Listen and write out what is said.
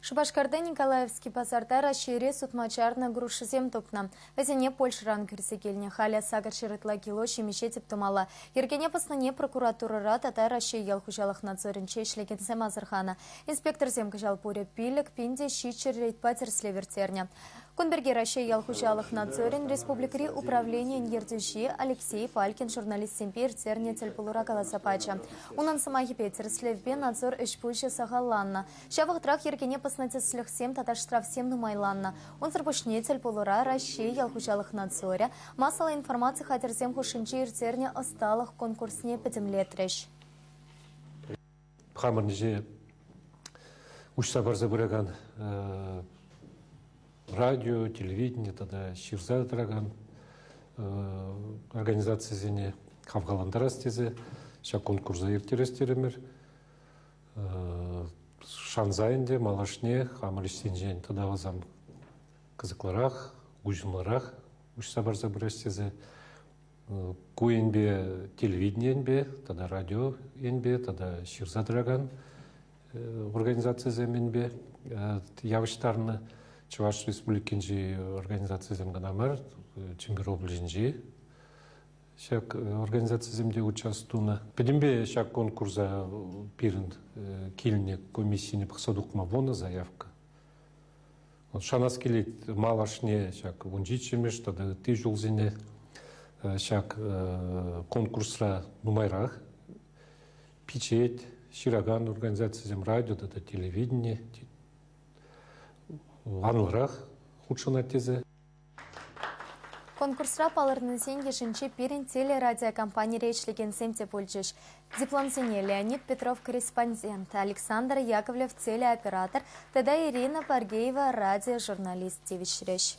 Шубашкарда Николаевский базарда расшире сутмачарна грушизем тупна. Везене Польшыран кирсекельне халя сагар ширытла кило шемеше тумала. Ергене паснане прокуратура тата расши ялхужалах надзоринче шлегенсем азырхана. Инспектор земка жалпуре пилек пинде щичер рейтпатер слевертерня. Конберге расши ялхужалах надзорин республикари управление нердюжи Алексей Палькин журналист семпер терне тельпулура галасапача. Унан самахи петер слевбе надзор эшпульше сахаланна. Шавах трах ергене паснатеслях сем таташ штраф сем нумайланна. Он сарпушне тельпулура расши ялхужалах надзоря. Масала информации хатерзем хушинчи иртерне осталых конкурсне петемлетреш. Хамарниже ушсабар забыраган радио, телевидение, тогда ширза драган организация зене хавгаландарас тезе, ша конкурса иртерестеремер, шанзайнде, малашне, хамалиштенжен, тогда вазам казакларах, гужмларах, ушсабар забыраш тезе, куенбе телевидение энбе, тогда радио энбе, тогда ширза драган организация земенбе, явыштарны Чуваш республикинжи организация земганамар, чемпионближинжи, шак организация земде участвуна. Педимбе шак конкурса пирн кильне комиссии пахсадукма вона заявка. Вот шанас килит малашне шак унжичемеш, тогда ты жулзине шак конкурсра нумайрах, печать, шираган организация зем радио, тогда телевидение. Ванларах худшана тезе. Конкурсра палырны сенге шинче пирин телерадиокомпания рейчлеген семте пульчиш. Дипломсене Леонид Петров корреспондент, Александр Яковлев телеоператор, тогда Ирина Паргеева радиожурналист Тевичреш.